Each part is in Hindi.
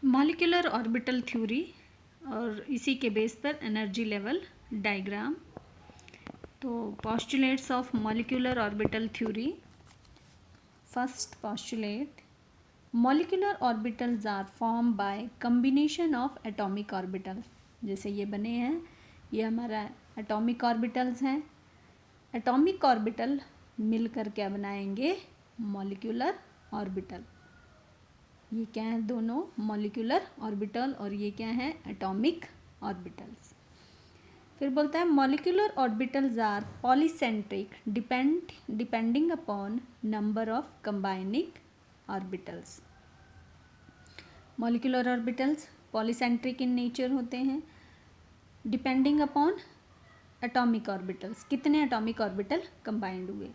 मॉलिक्यूलर ऑर्बिटल थ्योरी और इसी के बेस पर एनर्जी लेवल डायग्राम। तो postulates of molecular orbital theory. First postulate, molecular orbitals are form by combination of atomic orbital. जैसे ये बने हैं, ये हमारा एटॉमिक ऑर्बिटल्स हैं। एटॉमिक ऑर्बिटल मिलकर क्या बनाएंगे? Molecular orbital. ये क्या है? दोनों मॉलिक्यूलर ऑर्बिटल और ये क्या है? Atomic orbitals. फिर बोलता है molecular orbitals are polycentric depending upon number of combining orbitals. Molecular orbitals polycentric in nature होते हैं, डिपेंडिंग अपॉन एटॉमिक ऑर्बिटल्स। कितने एटॉमिक ऑर्बिटल कंबाइंड हुए?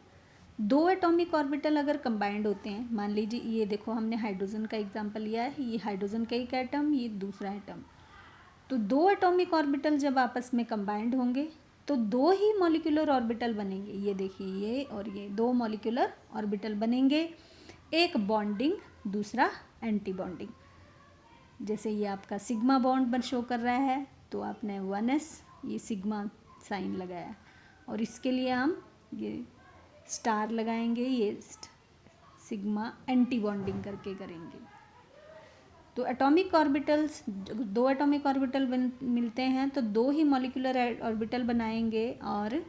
दो एटॉमिक ऑर्बिटल अगर कंबाइंड होते हैं, मान लीजिए ये देखो हमने हाइड्रोजन का एग्जांपल लिया है, ये हाइड्रोजन का एक एटम, ये दूसरा एटम। तो दो एटॉमिक ऑर्बिटल जब आपस में कंबाइंड होंगे तो दो ही मॉलिक्यूलर ऑर्बिटल बनेंगे। ये देखिए, ये और ये दो मॉलिक्यूलर ऑर्बिटल बनेंगे, एक बॉन्डिंग दूसरा एंटी बॉन्डिंग। जैसे ये आपका सिग्मा बॉन्ड पर शो कर रहा है तो आपने 1s ये सिग्मा साइन लगाया, और इसके लिए हम ये स्टार लगाएंगे, ये सिग्मा एंटी बॉन्डिंग करके करेंगे। तो एटॉमिक ऑर्बिटल्स, दो एटॉमिक ऑर्बिटल मिलते हैं तो दो ही मॉलिक्यूलर ऑर्बिटल बनाएंगे, और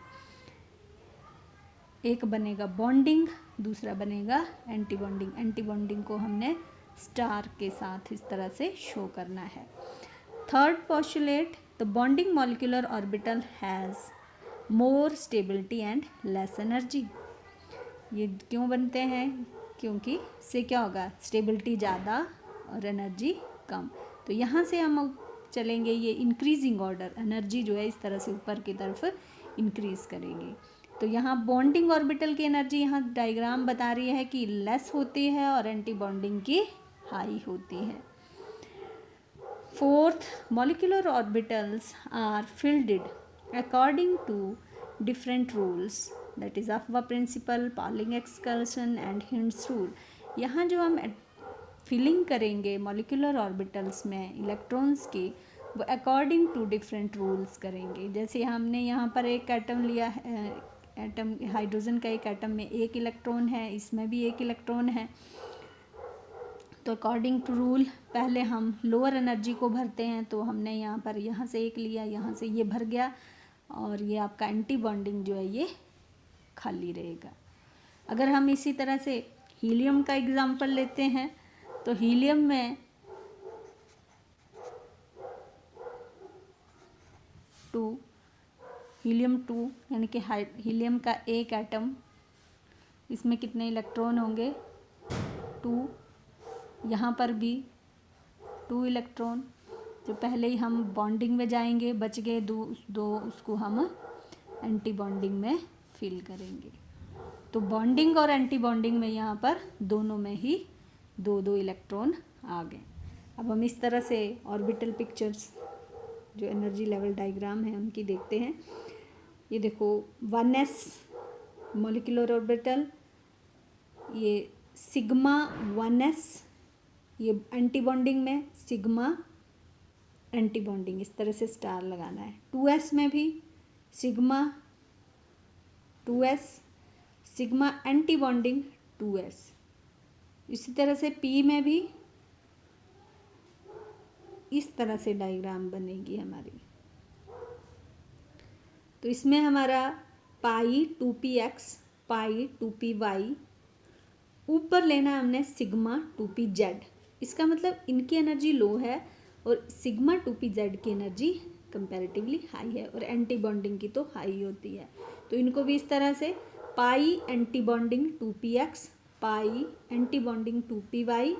एक बनेगा बॉन्डिंग दूसरा बनेगा एंटी बॉन्डिंग। एंटी बॉन्डिंग को हमने स्टार के साथ इस तरह से शो करना है। Third postulate, the bonding molecular orbital has more stability and less energy. ये क्यों बनते हैं? क्योंकि इससे क्या होगा? स्टेबिलिटी ज़्यादा और एनर्जी कम। तो यहाँ से हम चलेंगे ये इंक्रीजिंग ऑर्डर, एनर्जी जो है इस तरह से ऊपर की तरफ इंक्रीज करेंगे। तो यहाँ बॉन्डिंग ऑर्बिटल की एनर्जी यहाँ डायग्राम बता रही है कि लेस होती है और एंटी बॉन्डिंग की हाई होती है। Fourth, molecular orbitals are filled according to different rules, that is aufbau principle, Pauling exclusion and Hund's rule. यहाँ जो हम फिलिंग करेंगे मॉलिक्यूलर ऑर्बिटल्स में इलेक्ट्रॉन्स की, वो अकॉर्डिंग टू डिफरेंट रूल्स करेंगे। जैसे हमने यहाँ पर एक एटम लिया है, एटम हाइड्रोजन का एक एटम में एक इलेक्ट्रॉन है, इसमें भी एक इलेक्ट्रॉन है। तो अकॉर्डिंग टू रूल पहले हम लोअर एनर्जी को भरते हैं, तो हमने यहाँ पर यहाँ से एक लिया, यहाँ से ये भर गया, और ये आपका एंटी बॉन्डिंग जो है ये खाली रहेगा। अगर हम इसी तरह से हीलियम का एग्जाम्पल लेते हैं तो हीलियम में हीलियम 2 यानी कि हीलियम का एक एटम, इसमें कितने इलेक्ट्रॉन होंगे? 2। यहाँ पर भी 2 इलेक्ट्रॉन। जो पहले ही हम बॉन्डिंग में जाएंगे, बच गए दो उसको हम एंटी बॉन्डिंग में फिल करेंगे। तो बॉन्डिंग और एंटी बॉन्डिंग में यहाँ पर दोनों में ही 2 इलेक्ट्रॉन आ गए। अब हम इस तरह से ऑर्बिटल पिक्चर्स जो एनर्जी लेवल डायग्राम है उनकी देखते हैं। ये देखो 1s मॉलिक्यूलर ऑर्बिटल, ये सिग्मा 1s, ये एंटी बॉन्डिंग में सिग्मा एंटी बॉन्डिंग, इस तरह से स्टार लगाना है। 2s में भी sigma 2s, sigma anti bonding 2s। इसी तरह से p में भी इस तरह से डायग्राम बनेगी हमारी। तो इसमें हमारा पाई 2px, पाई 2py, ऊपर लेना है हमने सिग्मा 2pz। इसका मतलब इनकी एनर्जी लो है और सिग्मा 2pz की एनर्जी कंपैरेटिवली हाई है, और एंटी बॉन्डिंग की तो हाई होती है। तो इनको भी इस तरह से पाई एंटी बॉन्डिंग 2px, पाई एंटी बॉन्डिंग 2py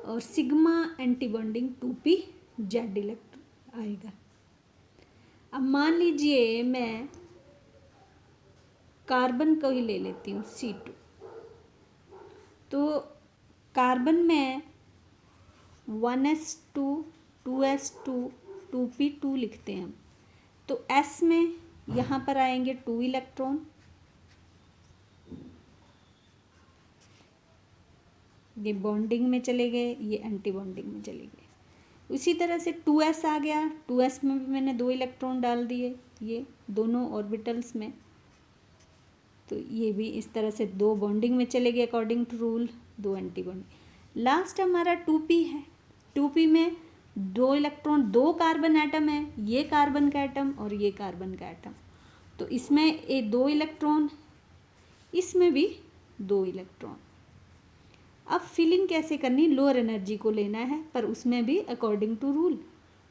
और sigma anti bonding 2pz electron आएगा। अब मान लीजिए मैं कार्बन को ही ले लेती हूँ C2। तो कार्बन में 1s2, 2s2, 2p2 लिखते हैं। तो s में यहाँ पर आएंगे 2 इलेक्ट्रॉन, ये बॉन्डिंग में चले गए, ये एंटी बॉन्डिंग में चले गए। उसी तरह से 2s आ गया, 2s में भी मैंने 2 इलेक्ट्रॉन डाल दिए ये दोनों ऑर्बिटल्स में, तो ये भी इस तरह से 2 बॉन्डिंग में चले गए according to rule, 2 anti bonding. Last हमारा 2p है, 2p में 2 इलेक्ट्रॉन, 2 कार्बन एटम है, ये कार्बन का एटम और ये कार्बन का एटम, तो इसमें ये 2 इलेक्ट्रॉन, इसमें भी 2 इलेक्ट्रॉन। अब फिलिंग कैसे करनी, लोअर एनर्जी को लेना है, पर उसमें भी अकॉर्डिंग टू रूल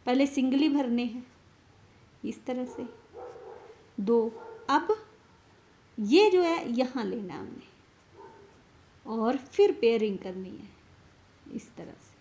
पहले सिंगली भरने हैं इस तरह से 2। अब ये जो है यहाँ लेना हमने और फिर पेयरिंग करनी है इस तरह से।